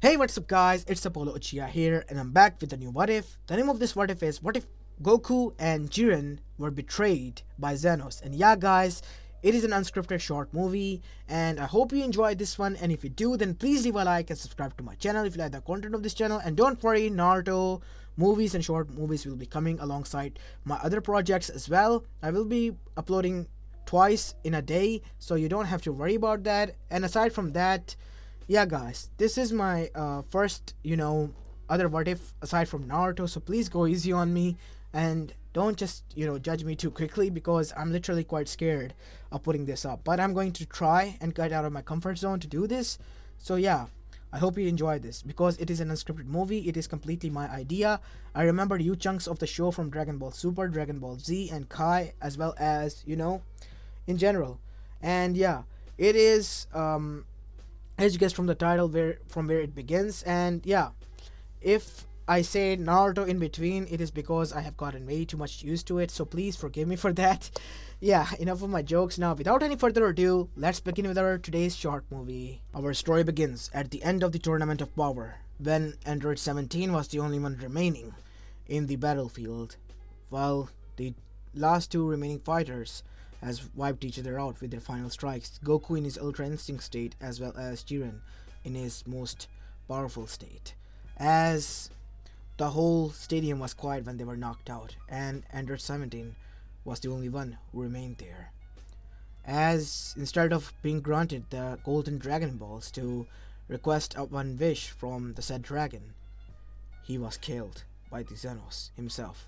Hey, what's up, guys? It's Apollo Uchiha here, and I'm back with a new What If. The name of this What If is What if Goku and Jiren were betrayed by Zenos? And yeah, guys, it is an unscripted short movie, and I hope you enjoyed this one. And if you do, then please leave a like and subscribe to my channel if you like the content of this channel. And don't worry, Naruto movies and short movies will be coming alongside my other projects as well. I will be uploading twice in a day, so you don't have to worry about that. And aside from that, yeah, guys, this is my first other what if aside from Naruto, so please go easy on me and don't just judge me too quickly, because I'm literally quite scared of putting this up, but I'm going to try and get out of my comfort zone to do this. So yeah, I hope you enjoy this because it is an unscripted movie. It is completely my idea. I remembered huge chunks of the show from Dragon Ball Super, Dragon Ball Z, and Kai, as well as in general. And yeah, it is as you guess from the title, where it begins. And yeah, if I say Naruto in between, it is because I have gotten way too much used to it, so please forgive me for that. Yeah, enough of my jokes now. Without any further ado, let's begin with our today's short movie. Our story begins at the end of the Tournament of Power, when Android 17 was the only one remaining in the battlefield, while the last two remaining fighters has wiped each other out with their final strikes. Goku in his Ultra Instinct state, as well as Jiren in his most powerful state. As the whole stadium was quiet when they were knocked out, and Android 17 was the only one who remained there. As instead of being granted the golden Dragon Balls to request a one wish from the said dragon, he was killed by the Zenos himself.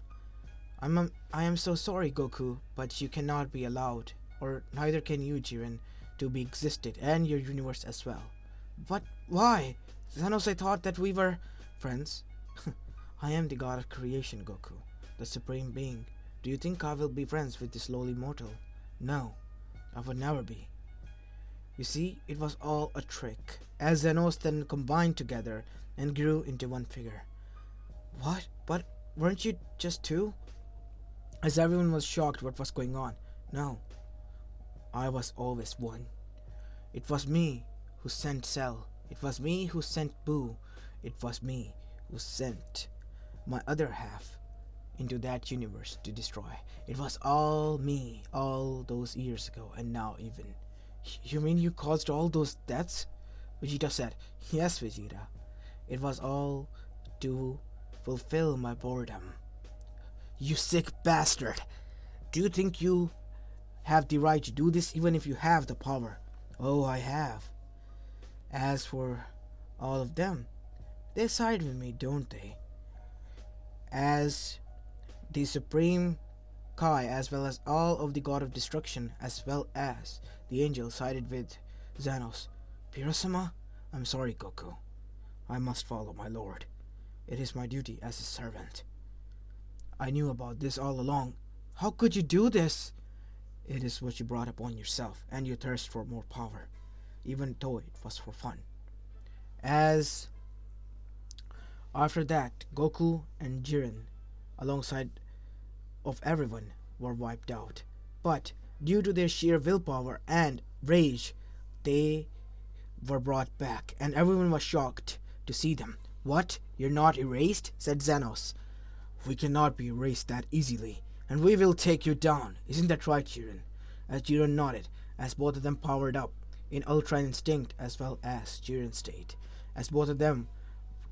I am so sorry, Goku, but you cannot be allowed, or neither can you, Jiren, to be existed, and your universe as well. But why? Zenos, I thought that we were friends. I am the god of creation, Goku, the supreme being. Do you think I will be friends with this lowly mortal? No, I would never be. You see, it was all a trick, as Zenos then combined together and grew into one figure. What? But weren't you just two? As everyone was shocked what was going on. No, I was always one. It was me who sent Cell. It was me who sent Boo. It was me who sent my other half into that universe to destroy. It was all me all those years ago, and now even. You mean you caused all those deaths? Vegeta said. Yes, Vegeta. It was all to fulfill my boredom. You sick bastard! Do you think you have the right to do this even if you have the power? Oh, I have. As for all of them, they side with me, don't they? As the Supreme Kai, as well as all of the God of Destruction, as well as the angel sided with Zenos. Beerus-sama, I'm sorry, Goku. I must follow my lord. It is my duty as his servant. I knew about this all along. How could you do this? It is what you brought upon yourself, and your thirst for more power, even though it was for fun. As after that, Goku and Jiren, alongside of everyone, were wiped out. But due to their sheer willpower and rage, they were brought back, and everyone was shocked to see them. What? You're not erased? Said Zenos. We cannot be erased that easily, and we will take you down. Isn't that right, Jiren? As Jiren nodded, as both of them powered up in Ultra Instinct as well as Jiren's state, as both of them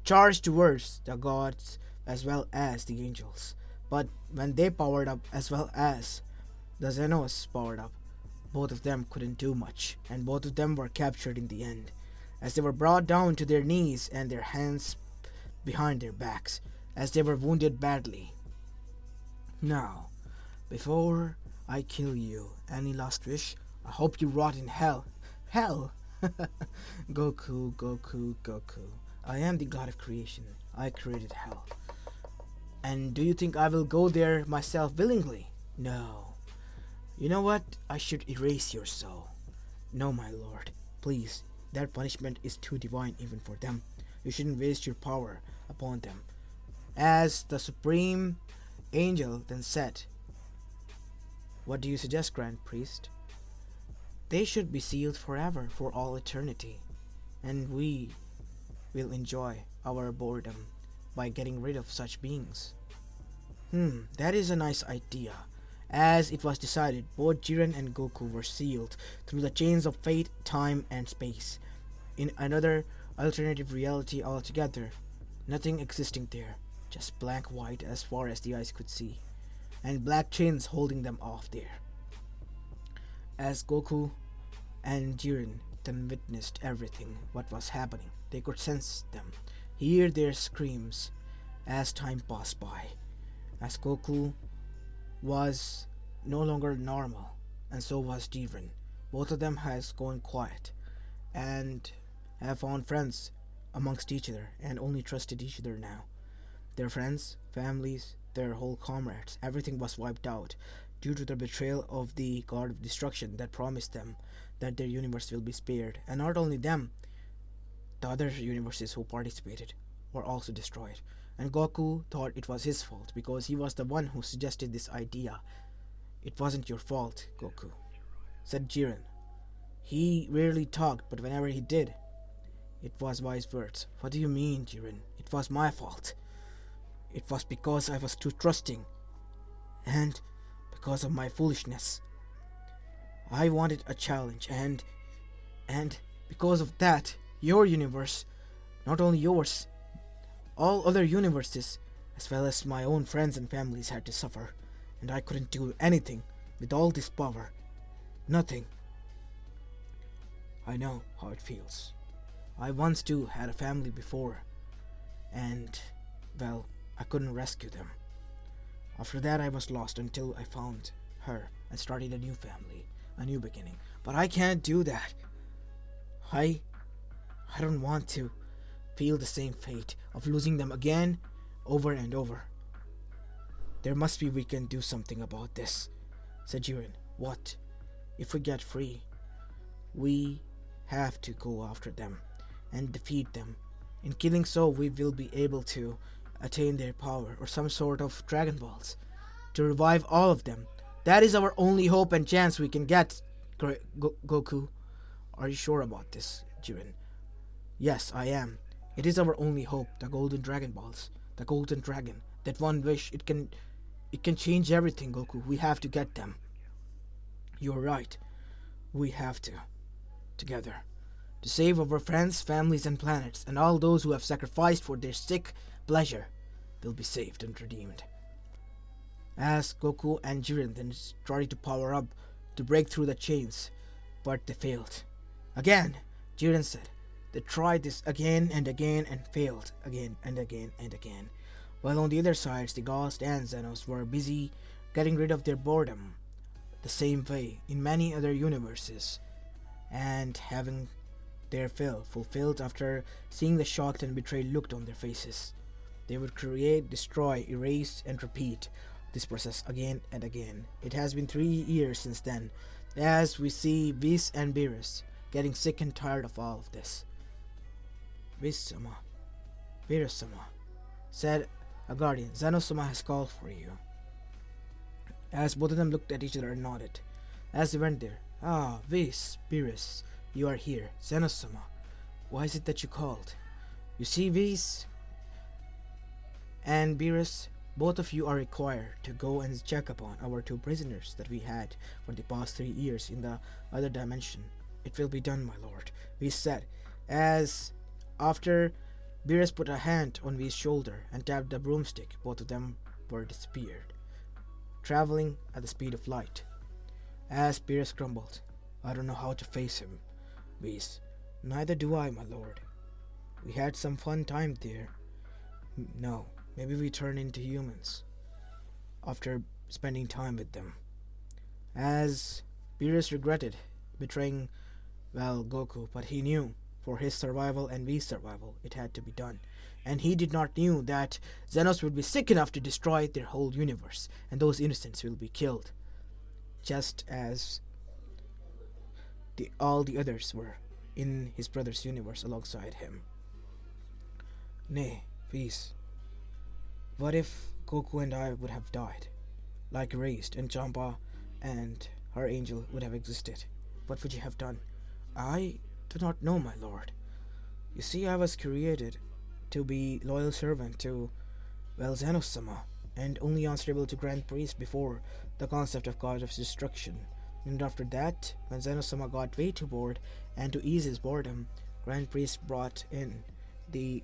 charged towards the gods as well as the angels. But when they powered up as well as the Zenos powered up, both of them couldn't do much, and both of them were captured in the end, as they were brought down to their knees and their hands behind their backs, as they were wounded badly. Now, before I kill you, any last wish? I hope you rot in hell. Hell! Goku, Goku, Goku. I am the god of creation. I created hell. And do you think I will go there myself willingly? No. You know what? I should erase your soul. No, my lord. Please, that punishment is too divine even for them. You shouldn't waste your power upon them. As the supreme angel then said, what do you suggest, Grand Priest? They should be sealed forever, for all eternity. And we will enjoy our boredom by getting rid of such beings. That is a nice idea. As it was decided, both Jiren and Goku were sealed through the chains of fate, time, and space. In another alternative reality altogether, nothing existing there, just blank white as far as the eyes could see, and black chains holding them off there. As Goku and Jiren then witnessed everything what was happening, they could sense them, hear their screams as time passed by. As Goku was no longer normal, and so was Jiren. Both of them has gone quiet and have found friends amongst each other and only trusted each other now. Their friends, families, their whole comrades, everything was wiped out due to the betrayal of the God of Destruction that promised them that their universe will be spared. And not only them, the other universes who participated were also destroyed. And Goku thought it was his fault because he was the one who suggested this idea. "It wasn't your fault, Goku," said Jiren. "He rarely talked, but whenever he did, it was wise words." "What do you mean, Jiren? It was my fault. It was because I was too trusting, and because of my foolishness. I wanted a challenge, and because of that, your universe, not only yours, all other universes, as well as my own friends and families had to suffer, and I couldn't do anything with all this power. Nothing. I know how it feels. I once too had a family before, and, well, I couldn't rescue them. After that I was lost until I found her and started a new family, a new beginning. But I can't do that. I don't want to feel the same fate of losing them again, over and over. There must be we can do something about this," said Jiren. "What? If we get free, we have to go after them and defeat them. In killing so, we will be able to attain their power or some sort of Dragon Balls to revive all of them. That is our only hope and chance we can get, Goku. Are you sure about this, Jiren?" "Yes, I am. It is our only hope, the Golden Dragon Balls, the Golden Dragon. That one wish, it can change everything, Goku. We have to get them." "You're right. We have to. Together. To save our friends, families, and planets, and all those who have sacrificed for their sick pleasure will be saved and redeemed." As Goku and Jiren then started to power up to break through the chains, but they failed. Again, Jiren said. They tried this again and again and failed again and again and again. While on the other sides, the Ghost and Zenos were busy getting rid of their boredom the same way in many other universes, and having their fill fulfilled after seeing the shocked and betrayed look on their faces. They would create, destroy, erase, and repeat this process again and again. It has been 3 years since then, as we see Whis and Beerus getting sick and tired of all of this. "Whis-sama, Beerus-sama," said a guardian. "Zenos-sama has called for you." As both of them looked at each other and nodded. As they went there, "Ah, Whis, Beerus, you are here. Zenos-sama, why is it that you called?" "You see, Whis and Beerus, both of you are required to go and check upon our 2 prisoners that we had for the past 3 years in the other dimension." "It will be done, my lord," Whis said, as after Beerus put a hand on Whis' shoulder and tapped the broomstick, both of them were disappeared, traveling at the speed of light. As Beerus grumbled, "I don't know how to face him, Whis." "Neither do I, my lord. We had some fun time there. No, maybe we turn into humans after spending time with them." As Beerus regretted betraying, well, Goku, but he knew for his survival and Whis' survival it had to be done. And he did not knew that Zenos would be sick enough to destroy their whole universe, and those innocents will be killed, just as all the others were in his brother's universe alongside him. "Nay, Whis, what if Goku and I would have died, like erased, and Champa and her angel would have existed? What would you have done?" "I do not know, my lord. You see, I was created to be loyal servant to, well, Zenos-sama, and only answerable to Grand Priest before the concept of God of Destruction. And after that, when Zenos-sama got way too bored, and to ease his boredom, Grand Priest brought in the,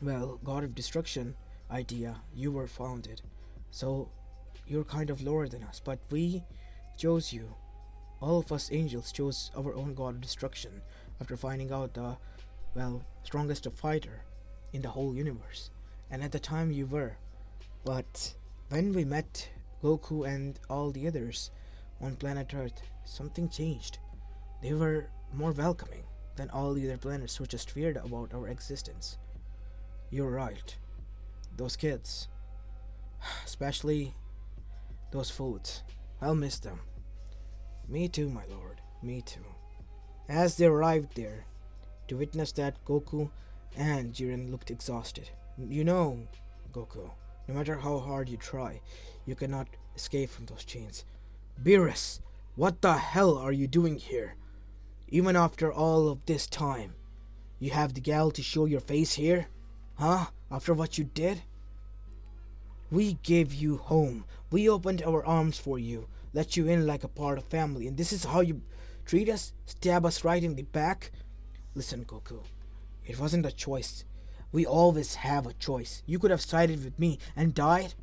well, God of Destruction idea. You were founded. So, you're kind of lower than us, but we chose you. All of us angels chose our own God of Destruction after finding out the, well, strongest fighter in the whole universe. And at the time you were. But when we met Goku and all the others on planet Earth, something changed. They were more welcoming than all the other planets who just feared about our existence. You're right. Those kids, especially those foods, I'll miss them. Me too, my lord, me too. As they arrived there, to witness that, Goku and Jiren looked exhausted. You know, Goku, no matter how hard you try, you cannot escape from those chains. Beerus, what the hell are you doing here? Even after all of this time, you have the gall to show your face here? Huh? After what you did? We gave you home. We opened our arms for you, let you in like a part of family, and this is how you treat us? Stab us right in the back? Listen, Goku, it wasn't a choice. We always have a choice. You could have sided with me and died.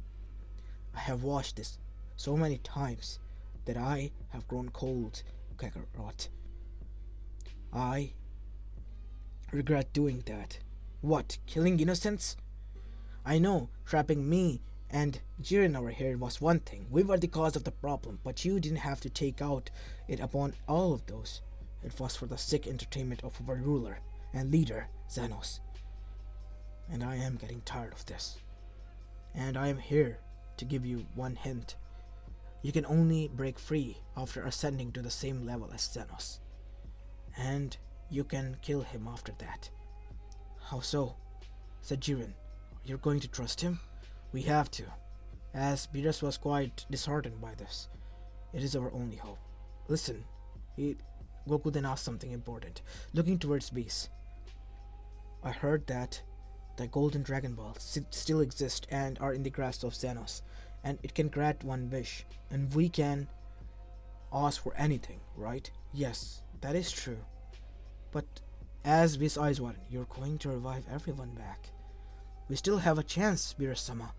I have watched this so many times that I have grown cold, Kakarot. I regret doing that. What, killing innocents? I know, trapping me and Jiren over here was one thing. We were the cause of the problem, but you didn't have to take out it upon all of those. It was for the sick entertainment of our ruler and leader, Zenos. And I am getting tired of this. And I am here to give you one hint. You can only break free after ascending to the same level as Zenos. And you can kill him after that. How so? Said Jiren. You're going to trust him? We have to, as Beerus was quite disheartened by this. It is our only hope. Listen, Goku then asked something important, looking towards Beast. I heard that the Golden Dragon Balls still exist and are in the grasp of Zenos, and it can grant one wish, and we can ask for anything, right? Yes, that is true. But as Beast's eyes widen, you're going to revive everyone back. We still have a chance, Beerus-sama.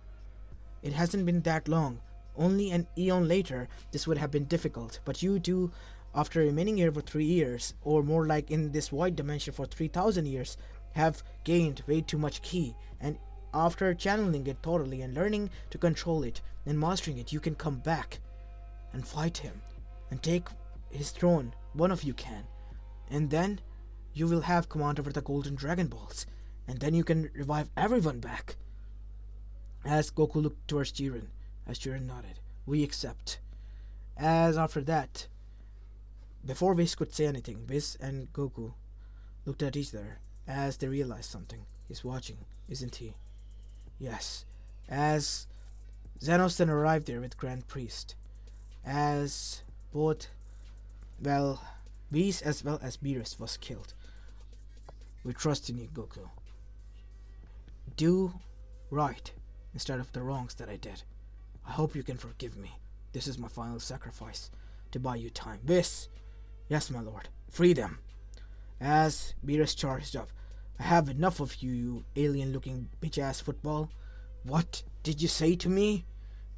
It hasn't been that long. Only an eon later, this would have been difficult. But you two, after remaining here for 3 years, or more like in this void dimension for 3,000 years, have gained way too much ki. And after channeling it thoroughly and learning to control it and mastering it, you can come back and fight him and take his throne. One of you can. And then you will have command over the Golden Dragon Balls. And then you can revive everyone back. As Goku looked towards Jiren, as Jiren nodded, we accept. As after that, before Whis could say anything, Whis and Goku looked at each other as they realized something. He's watching, isn't he? Yes. As Zenos then arrived there with Grand Priest. As both, well, Whis as well as Beerus was killed. We trust in you, Goku. Do right instead of the wrongs that I did. I hope you can forgive me. This is my final sacrifice to buy you time. Whis! Yes, my lord. Free them. As Beerus charged up. I have enough of you, you alien-looking bitch-ass football. What did you say to me?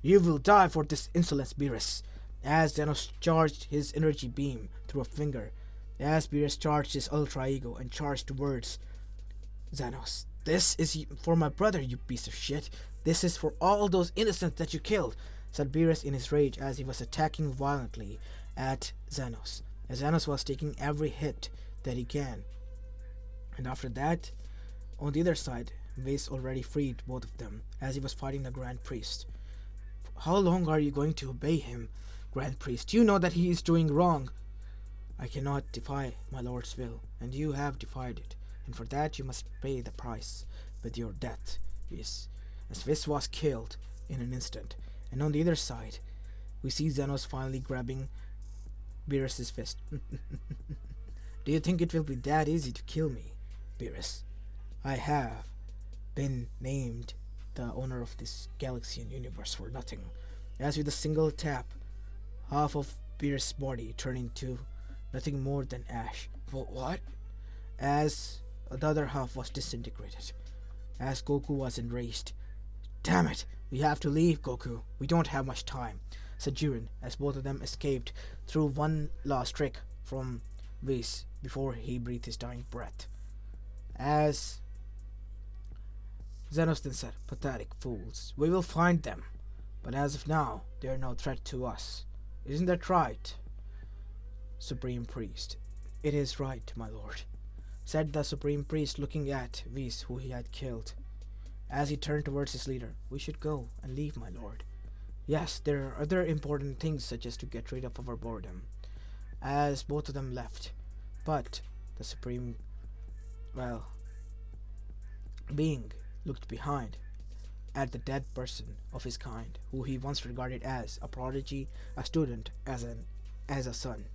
You will die for this insolence, Beerus. As Zenos charged his energy beam through a finger. As Beerus charged his Ultra Ego and charged towards Zenos. This is for my brother, you piece of shit. This is for all those innocents that you killed, said Beerus in his rage as he was attacking violently at Zenos. As Zenos was taking every hit that he can. And after that, on the other side, Whis already freed both of them as he was fighting the Grand Priest. How long are you going to obey him, Grand Priest? You know that he is doing wrong. I cannot defy my lord's will, and you have defied it. And for that you must pay the price with your death, Whis. As Whis was killed in an instant. And on the other side, we see Zenos finally grabbing Beerus' fist. Do you think it will be that easy to kill me? Beerus. I have been named the owner of this galaxy and universe for nothing. As with a single tap, half of Beerus' body turned into nothing more than ash. What? As the other half was disintegrated. As Goku was enraged. Damn it! We have to leave, Goku. We don't have much time, said Jiren, as both of them escaped through one last trick from Whis before he breathed his dying breath. As Zenos then said, pathetic fools. We will find them. But as of now, they are no threat to us. Isn't that right, Supreme Priest? It is right, my lord, said the Supreme Priest, looking at Whis, who he had killed. As he turned towards his leader, we should go and leave, my lord. Yes, there are other important things, such as to get rid of our boredom. As both of them left. But the Supreme, being looked behind at the dead person of his kind, who he once regarded as a prodigy, a student, as a son.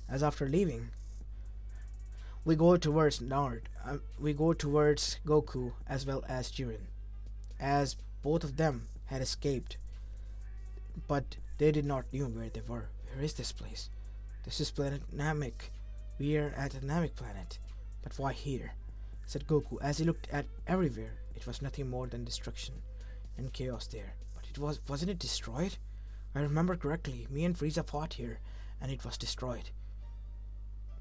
As after leaving, we go towards Goku as well as Jiren, as both of them had escaped, but they did not know where they were. Where is this place? This is planet Namek. We are at a Namek planet. But why here? Said Goku as he looked at everywhere. It was nothing more than destruction and chaos there. But wasn't it destroyed? I remember correctly, me and Frieza fought here, and it was destroyed.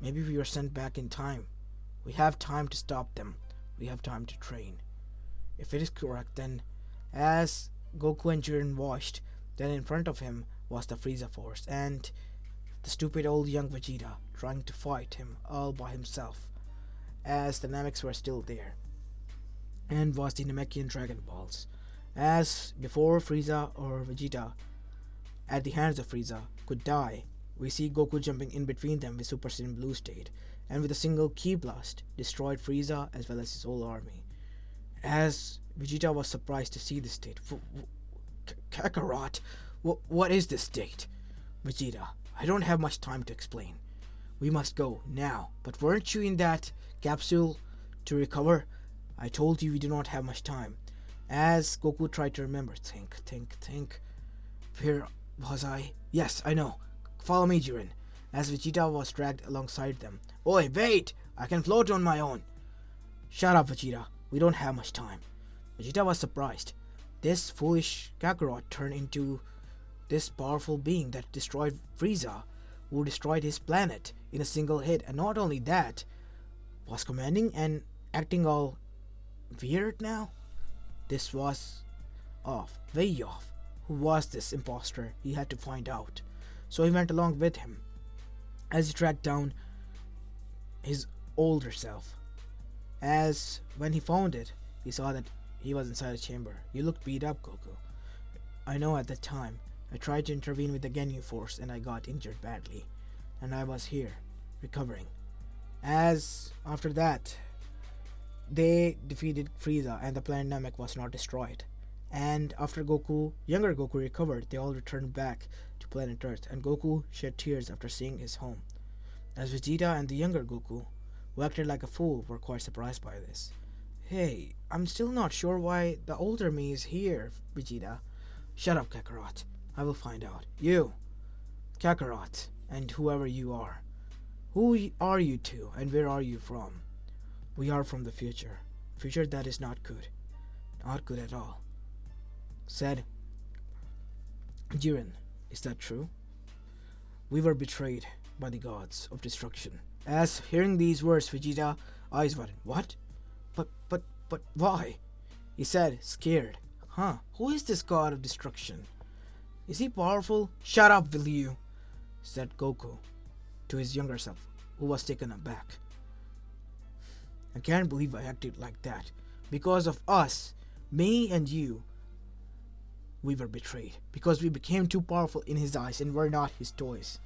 Maybe we were sent back in time. We have time to stop them. We have time to train. If it is correct, then, as Goku and Jiren watched, then in front of him was the Frieza Force, and the stupid old young Vegeta trying to fight him all by himself, as the Nameks were still there, and was the Namekian Dragon Balls. As before Frieza or Vegeta, at the hands of Frieza, could die, we see Goku jumping in between them with Super Saiyan Blue state, and with a single ki blast, destroyed Frieza as well as his whole army. As Vegeta was surprised to see this state. Kakarot, what is this state? Vegeta, I don't have much time to explain. We must go, now. But weren't you in that capsule to recover? I told you we do not have much time. As Goku tried to remember, think. Where was I? Yes, I know. Follow me, Jiren. As Vegeta was dragged alongside them. Oi, wait! I can float on my own. Shut up, Vegeta. We don't have much time. Vegeta was surprised. This foolish Kakarot turned into this powerful being that destroyed Frieza, who destroyed his planet in a single hit, and not only that, was commanding and acting all weird now. This was off, way off. Who was this imposter? He had to find out. So he went along with him, as he tracked down his older self. As when he found it, he saw that he was inside a chamber. You looked beat up, Goku. I know at that time. I tried to intervene with the Ginyu Force and I got injured badly. And I was here, recovering. As after that, they defeated Frieza and the planet Namek was not destroyed. And after younger Goku recovered, they all returned back to planet Earth, and Goku shed tears after seeing his home. As Vegeta and the younger Goku, who acted like a fool, were quite surprised by this. Hey, I'm still not sure why the older me is here, Vegeta. Shut up, Kakarot. I will find out. You, Kakarot, and whoever you are. Who are you two, and where are you from? We are from the future. Future that is not good. Not good at all. Said Jiren. Is that true? We were betrayed by the gods of destruction. As hearing these words, Vegeta eyes widened. What? But why? He said, scared. Huh? Who is this god of destruction? Is he powerful? Shut up, will you? Said Goku to his younger self, who was taken aback. I can't believe I acted like that. Because of us, me and you, we were betrayed. Because we became too powerful in his eyes and were not his toys.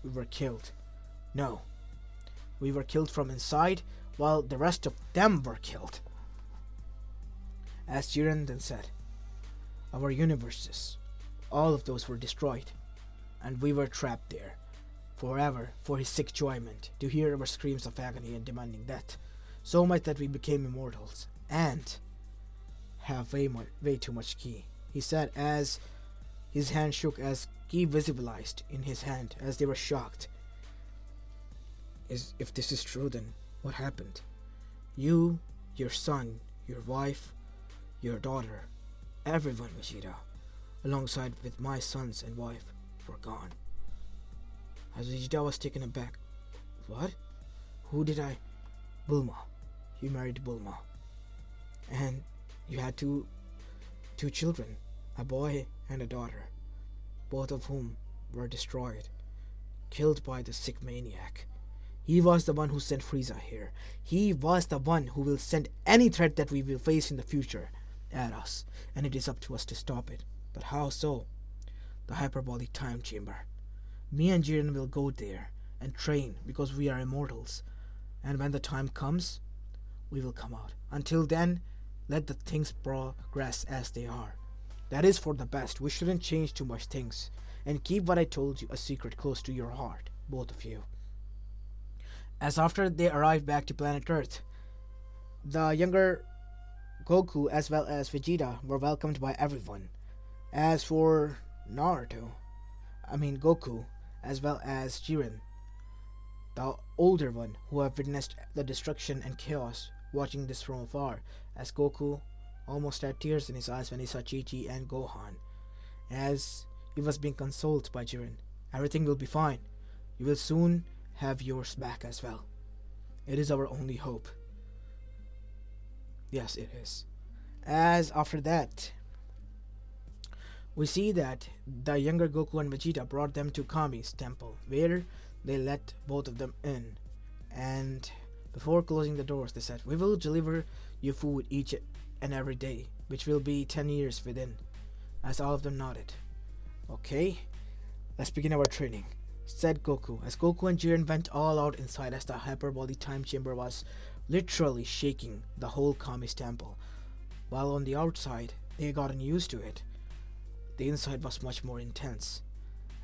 We were killed. No. We were killed from inside, while the rest of them were killed. As Jiren then said, our universes, all of those were destroyed, and we were trapped there, forever, for his sick enjoyment, to hear our screams of agony and demanding death. So much that we became immortals. And have way too much ki. He said as his hand shook as ki visibilized in his hand as they were shocked. If this is true, then what happened? You, your son, your wife, your daughter, everyone, Vegeta, alongside with my sons and wife, were gone. As Vegeta was taken aback. What? Who did I? Bulma. You married Bulma. And you had two children, a boy and a daughter, both of whom were destroyed, killed by the sick maniac. He was the one who sent Frieza here. He was the one who will send any threat that we will face in the future at us, and it is up to us to stop it. But how so? The hyperbolic time chamber. Me and Jiren will go there and train because we are immortals, and when the time comes, we will come out. Until then, let the things progress as they are. That is for the best. We shouldn't change too much things, and keep what I told you a secret close to your heart, both of you. As after they arrived back to planet Earth, the younger Goku as well as Vegeta were welcomed by everyone. As for Goku as well as Jiren, the older one who have witnessed the destruction and chaos, watching this from afar, as Goku almost had tears in his eyes when he saw Chi-Chi and Gohan, as he was being consoled by Jiren. Everything will be fine. You will soon have yours back as well. It is our only hope. Yes, it is. As after that, we see that the younger Goku and Vegeta brought them to Kami's temple, where they let both of them in. And before closing the doors, they said, "We will deliver you food each and every day, which will be 10 years within." As all of them nodded. "Okay, let's begin our training," said Goku, as Goku and Jiren went all out inside as the hyperbolic time chamber was literally shaking the whole Kami's temple. While on the outside, they had gotten used to it. The inside was much more intense,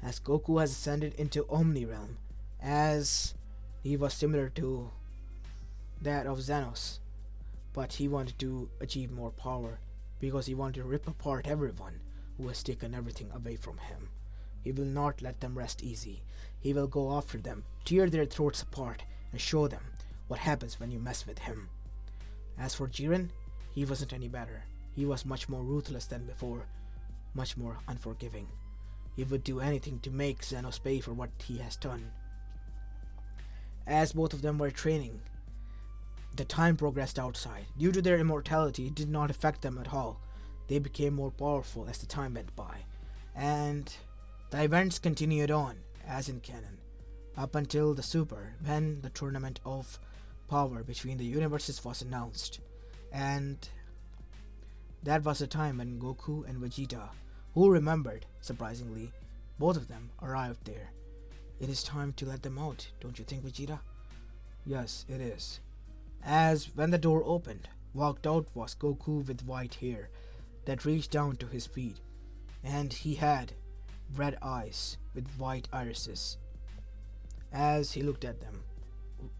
as Goku has ascended into Omni Realm, as he was similar to that of Zenos, but he wanted to achieve more power because he wanted to rip apart everyone who has taken everything away from him. He will not let them rest easy. He will go after them, tear their throats apart, and show them what happens when you mess with him. As for Jiren, he wasn't any better. He was much more ruthless than before, much more unforgiving. He would do anything to make Zenos pay for what he has done. As both of them were training, the time progressed outside. Due to their immortality, it did not affect them at all. They became more powerful as the time went by, and the events continued on, as in canon, up until the Super, when the tournament of power between the universes was announced. And that was the time when Goku and Vegeta, who remembered, surprisingly, both of them arrived there. It is time to let them out, don't you think, Vegeta? Yes, it is. As when the door opened, walked out was Goku with white hair that reached down to his feet, and he had red eyes with white irises. As he looked at them,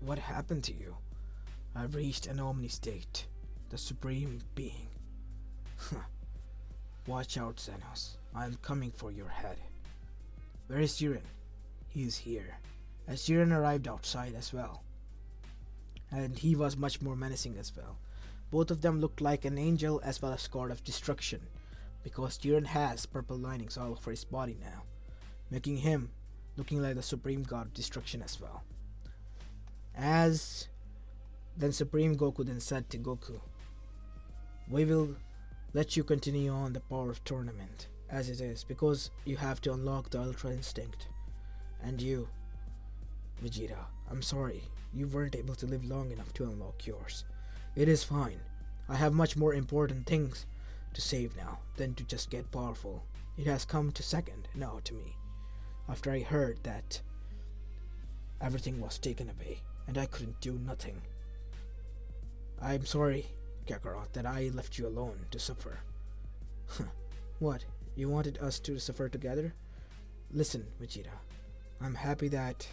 "What happened to you?" "I've reached an Omni state, the Supreme Being." "Watch out, Zenos. I am coming for your head." "Where is Jiren?" "He is here." As Jiren arrived outside as well, and he was much more menacing as well. Both of them looked like an angel as well as god of destruction, because Jiren has purple linings all over his body now, making him looking like the supreme god of destruction as well. As then Supreme Goku then said to Goku, "We will let you continue on the power of tournament as it is, because you have to unlock the Ultra Instinct. And you, Vegeta, I'm sorry, you weren't able to live long enough to unlock yours. It is fine. I have much more important things to save now than to just get powerful. It has come to second now to me, after I heard that everything was taken away and I couldn't do nothing. I'm sorry, Kakarot, that I left you alone to suffer." "What, you wanted us to suffer together?" "Listen, Vegeta, I'm happy that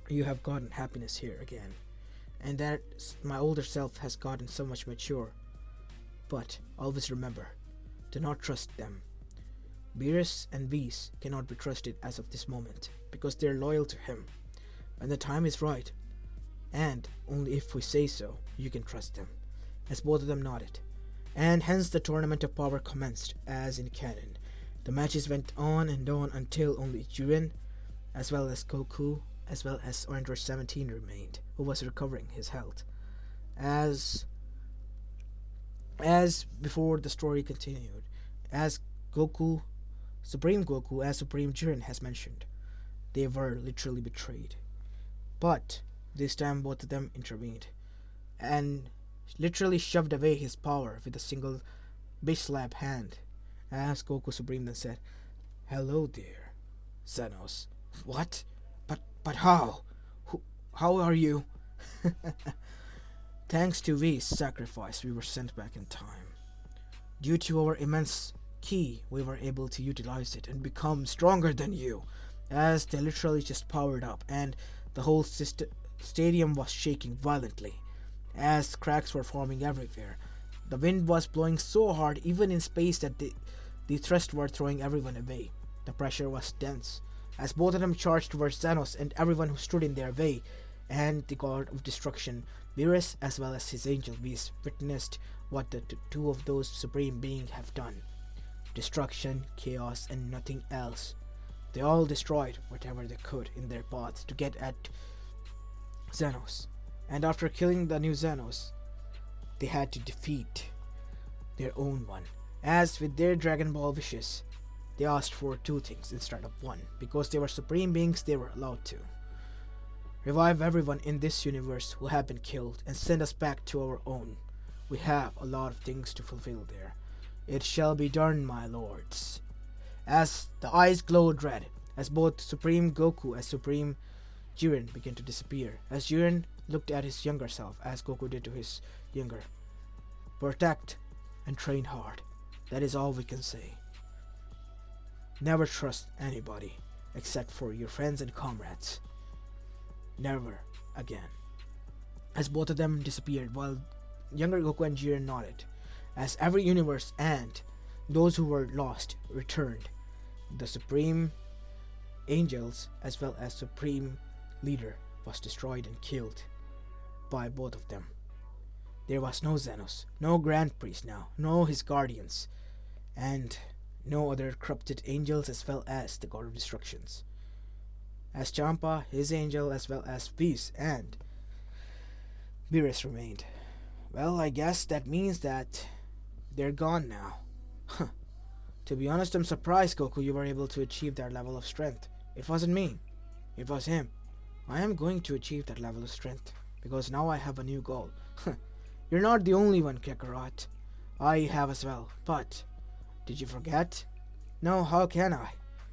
you have gotten happiness here again, and that my older self has gotten so much mature. But always remember, do not trust them. Beerus and Whis cannot be trusted as of this moment because they're loyal to him. When the time is right, and only if we say so, you can trust them, as both of them nodded. And hence the Tournament of Power commenced, as in canon. The matches went on and on until only Jiren, as well as Goku, as well as Android 17 remained, who was recovering his health. As before the story continued, as Goku, Supreme Goku, as Supreme Jiren has mentioned, they were literally betrayed. But this time both of them intervened and literally shoved away his power with a single bitch slap hand. As Goku Supreme then said, "Hello there, Zenos." "What? But how? How are you?" "Thanks to Whis' sacrifice, we were sent back in time. Due to our immense ki, we were able to utilize it and become stronger than you." As they literally just powered up, and the whole stadium was shaking violently, as cracks were forming everywhere. The wind was blowing so hard, even in space, that the thrust were throwing everyone away. The pressure was dense, as both of them charged towards Zenos and everyone who stood in their way, and the god of destruction, Beerus, as well as his angel Whis, witnessed what the two of those supreme beings have done. Destruction, chaos, and nothing else. They all destroyed whatever they could in their paths to get at Zenos. And after killing the new Zenos, they had to defeat their own one. As with their Dragon Ball wishes, they asked for two things instead of one. Because they were supreme beings, they were allowed to revive everyone in this universe who have been killed and send us back to our own. We have a lot of things to fulfill there. It shall be done, my lords. As the eyes glowed red, as both Supreme Goku and Supreme Jiren began to disappear, as Jiren looked at his younger self, as Goku did to his younger. Protect and train hard. That is all we can say. Never trust anybody except for your friends and comrades. Never again. As both of them disappeared, while younger Goku and Jiren nodded, as every universe and those who were lost returned, the Supreme Angels as well as Supreme Leader was destroyed and killed by both of them. There was no Zenos, no Grand Priest now, no his guardians, and no other corrupted angels as well as the God of Destructions. As Champa, his angel, as well as Whis and Beerus remained. Well, I guess that means that they're gone now. Huh. To be honest, I'm surprised, Goku, you were able to achieve that level of strength. It wasn't me. It was him. I am going to achieve that level of strength, because now I have a new goal. You're not the only one, Kakarot. I have as well. But, did you forget? No, how can I?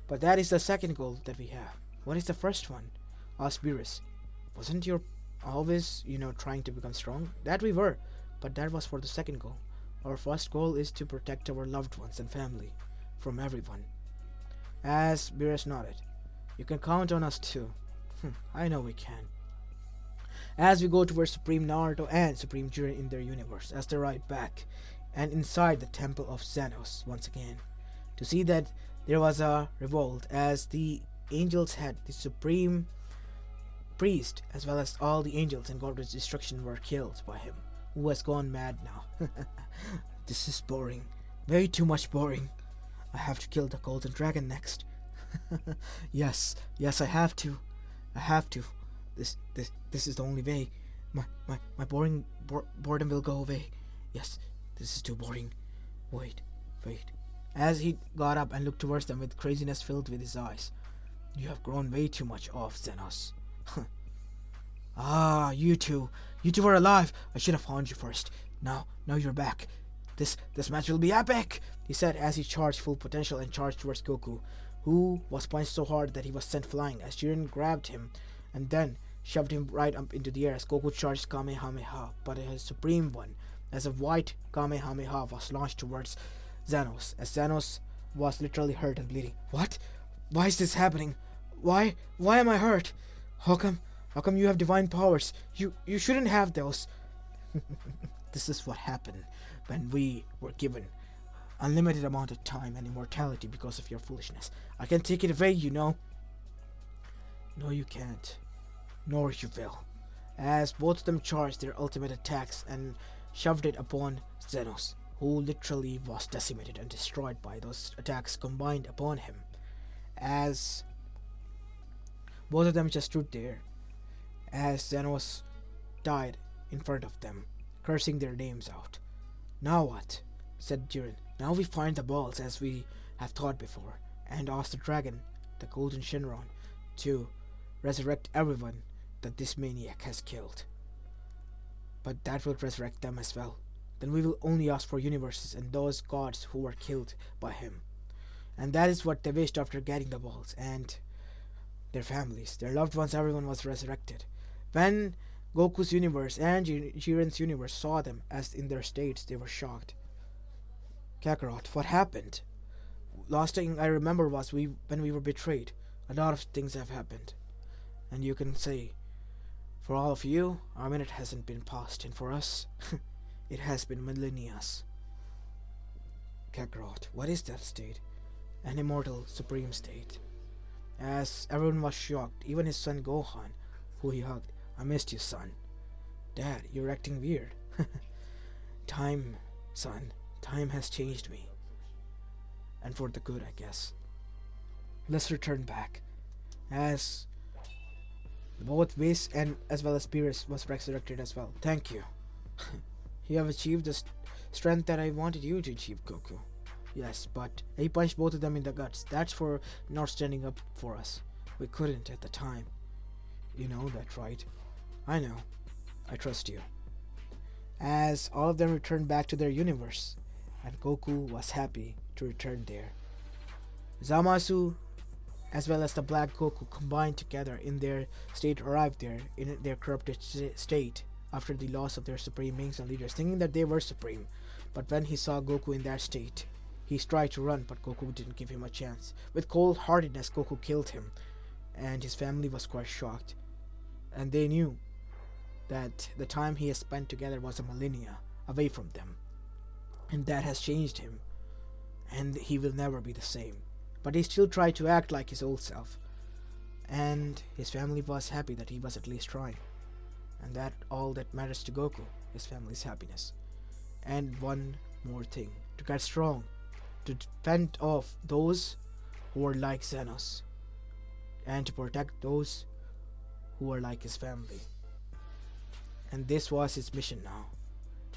But that is the second goal that we have. What is the first one? Asked Beerus. Wasn't you always, trying to become strong? That we were, but that was for the second goal. Our first goal is to protect our loved ones and family from everyone. As Beerus nodded. You can count on us too. I know we can. As we go towards Supreme Naruto and Supreme Jiren in their universe, as they ride back and inside the Temple of Zenos once again, to see that there was a revolt, as the angels had the Supreme Priest as well as all the angels and God of Destruction were killed by him, who has gone mad now. This is boring. Way too much boring. I have to kill the Golden Dragon next. Yes, I have to. This is the only way. My boredom will go away. Yes, this is too boring. Wait. As he got up and looked towards them with craziness filled with his eyes. You have grown way too much off, Zenos. Ah, you two are alive. I should have found you first. Now you're back. This match will be epic, he said as he charged full potential and charged towards Goku, who was punched so hard that he was sent flying as Jiren grabbed him and then shoved him right up into the air as Goku charged Kamehameha, but his supreme one, as a white Kamehameha was launched towards Zenos, as Zenos was literally hurt and bleeding. What? Why is this happening? Why am I hurt? How come How come you have divine powers? You shouldn't have those. This is what happened when we were given unlimited amount of time and immortality because of your foolishness. I can take it away, you know. No, you can't. Nor you will. As both of them charged their ultimate attacks and shoved it upon Zenos, who literally was decimated and destroyed by those attacks combined upon him. As both of them just stood there, as Zenos died in front of them, cursing their names out. Now what? Said Jiren. Now we find the balls as we have thought before, and ask the dragon, the golden Shenron, to resurrect everyone that this maniac has killed. But that will resurrect them as well. Then we will only ask for universes and those gods who were killed by him. And that is what they wished after getting the balls, and their families, their loved ones, everyone was resurrected. When Goku's universe and Jiren's universe saw them as in their states, they were shocked. Kakarot, what happened? Last thing I remember was when we were betrayed. A lot of things have happened. And you can say, for all of you, our minute hasn't been passed, and for us, it has been millennia. Kakarot, what is that state? An immortal, supreme state. As everyone was shocked, even his son Gohan, who he hugged. I missed you, son. Dad, you're acting weird. Time, son. Time has changed me. And for the good, I guess. Let's return back. As both Whis and as well as Beerus was resurrected as well. Thank you. You have achieved the strength that I wanted you to achieve, Goku. Yes, but he punched both of them in the guts. That's for not standing up for us. We couldn't at the time. You know that, right? I know. I trust you. As all of them returned back to their universe, and Goku was happy to return there. Zamasu, as well as the Black Goku, combined together in their state, arrived there in their corrupted state after the loss of their supreme beings and leaders, thinking that they were supreme. But when he saw Goku in that state, he tried to run, but Goku didn't give him a chance. With cold-heartedness, Goku killed him, and his family was quite shocked. And they knew that the time he has spent together was a millennia away from them. And that has changed him, and he will never be the same. But he still tried to act like his old self, and his family was happy that he was at least trying. And that all that matters to Goku, his family's happiness. And one more thing, to get strong, to fend off those who are like Zenos, and to protect those who are like his family. And this was his mission now.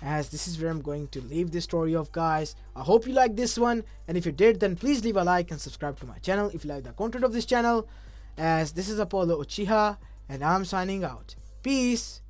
As this is where I'm going to leave this story off, guys. I hope you liked this one, and if you did, then please leave a like and subscribe to my channel if you like the content of this channel. As this is Apollo Uchiha, and I'm signing out. Peace.